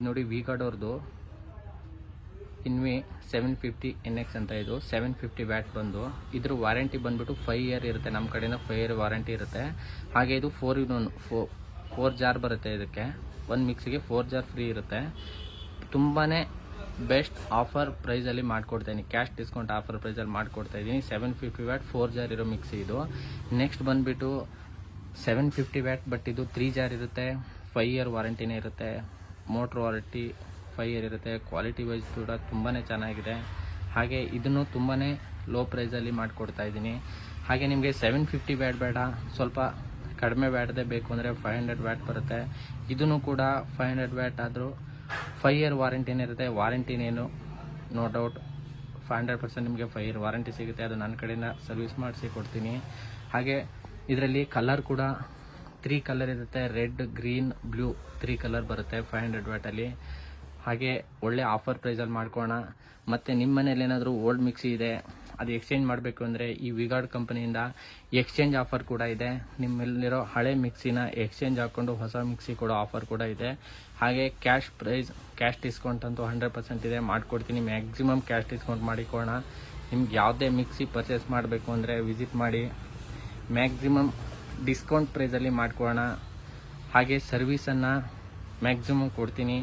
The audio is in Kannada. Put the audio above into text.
ನೋಡಿ ವಿಗಾರ್ಡ್ ಅವ್ರದ್ದು ಇನ್ವಿ 750 NX ಅಂತ. ಇದು 750 ವ್ಯಾಟ್ ಬಂದು ಇದ್ರ ವಾರಂಟಿ ಬಂದ್ಬಿಟ್ಟು 5 ಇಯರ್ ಇರುತ್ತೆ. ನಮ್ಮ ಕಡೆಯಿಂದ 5 ಇಯರ್ ವಾರಂಟಿ ಇರುತ್ತೆ. ಹಾಗೆ ಇದು 4 ಜಾರ್ ಬರುತ್ತೆ. ಇದಕ್ಕೆ ಒಂದು ಮಿಕ್ಸಿಗೆ 4 ಜಾರ್ ಫ್ರೀ ಇರುತ್ತೆ. ತುಂಬಾ ಬೆಸ್ಟ್ ಆಫರ್ ಪ್ರೈಸಲ್ಲಿ ಮಾಡಿಕೊಡ್ತೀನಿ. ಕ್ಯಾಶ್ ಡಿಸ್ಕೌಂಟ್ ಆಫರ್ ಪ್ರೈಸಲ್ಲಿ ಮಾಡಿಕೊಡ್ತಾ ಇದ್ದೀನಿ. 750 ವ್ಯಾಟ್ 4 ಜಾರ್ ಇರೋ ಮಿಕ್ಸಿ ಇದು. ನೆಕ್ಸ್ಟ್ ಬಂದುಬಿಟ್ಟು 750 ವ್ಯಾಟ್, ಬಟ್ ಇದು 3 ಜಾರ್ ಇರುತ್ತೆ. 5 ಇಯರ್ ವಾರಂಟಿನೇ ಇರುತ್ತೆ. ಮೋಟ್ರ್ ವಾರಂಟಿ 5 ಇಯರ್ ಇರುತ್ತೆ. ಕ್ವಾಲಿಟಿ ವೈಸ್ ಕೂಡ ತುಂಬಾ ಚೆನ್ನಾಗಿದೆ. ಹಾಗೆ ಇದನ್ನು ತುಂಬಾ ಲೋ ಪ್ರೈಸಲ್ಲಿ ಮಾಡಿಕೊಡ್ತಾ ಇದ್ದೀನಿ. ಹಾಗೆ ನಿಮಗೆ 750 ವ್ಯಾಟ್ ಬೇಡ, ಸ್ವಲ್ಪ ಕಡಿಮೆ ವ್ಯಾಟ್ದೇ ಬೇಕು ಅಂದರೆ 500 ವ್ಯಾಟ್ ಬರುತ್ತೆ. ಇದನ್ನು ಕೂಡ 500 ವ್ಯಾಟ್ ಆದರೂ 5 ಇಯರ್ ವಾರಂಟಿನೇ ಇರುತ್ತೆ. ವಾರಂಟಿನೇನು ನೋ ಡೌಟ್ 100% ನಿಮಗೆ 5 ಇಯರ್ ವಾರಂಟಿ ಸಿಗುತ್ತೆ. ಅದು ನನ್ನ ಕಡೆಯಿಂದ ಸರ್ವಿಸ್ ಮಾಡಿಸಿ ಕೊಡ್ತೀನಿ. ಹಾಗೆ ಇದರಲ್ಲಿ ಕಲರ್ ಕೂಡ 3 ಕಲರ್ ಇರುತ್ತೆ. ರೆಡ್, ಗ್ರೀನ್, ಬ್ಲೂ 3 ಕಲರ್ ಬರುತ್ತೆ 500 ವ್ಯಾಟಲ್ಲಿ. ಹಾಗೆ ಒಳ್ಳೆ ಆಫರ್ ಪ್ರೈಸಲ್ಲಿ ಮಾಡ್ಕೋಣ. ಮತ್ತು ನಿಮ್ಮ ಮನೇಲಿ ಏನಾದರೂ ಓಲ್ಡ್ ಮಿಕ್ಸಿ ಇದೆ, ಅದು ಎಕ್ಸ್ಚೇಂಜ್ ಮಾಡಬೇಕು ಅಂದರೆ ಈ ವಿಗಾರ್ಡ್ ಕಂಪನಿಯಿಂದ ಎಕ್ಸ್ಚೇಂಜ್ ಆಫರ್ ಕೂಡ ಇದೆ. ನಿಮ್ಮಲ್ಲಿರೋ ಹಳೆ ಮಿಕ್ಸಿನ ಎಕ್ಸ್ಚೇಂಜ್ ಹಾಕ್ಕೊಂಡು ಹೊಸ ಮಿಕ್ಸಿ ಕೊಡೋ ಆಫರ್ ಕೂಡ ಇದೆ. ಹಾಗೆ ಕ್ಯಾಶ್ ಡಿಸ್ಕೌಂಟ್ ಅಂತೂ 100% ಇದೆ, ಮಾಡಿಕೊಡ್ತೀನಿ. ಮ್ಯಾಕ್ಸಿಮಮ್ ಕ್ಯಾಶ್ ಡಿಸ್ಕೌಂಟ್ ಮಾಡಿಕೊಡೋಣ. ನಿಮ್ಗೆ ಯಾವುದೇ ಮಿಕ್ಸಿ ಪರ್ಚೇಸ್ ಮಾಡಬೇಕು ಅಂದರೆ ವಿಸಿಟ್ ಮಾಡಿ. ಮ್ಯಾಕ್ಸಿಮಮ್ ಡಿಸ್ಕೌಂಟ್ ಪ್ರೈಸಲ್ಲಿ ಮಾಡ್ಕೊಳ್ಳೋಣ. ಹಾಗೆ ಸರ್ವಿಸನ್ನು ಮ್ಯಾಕ್ಸಿಮಮ್ ಕೊಡ್ತೀನಿ.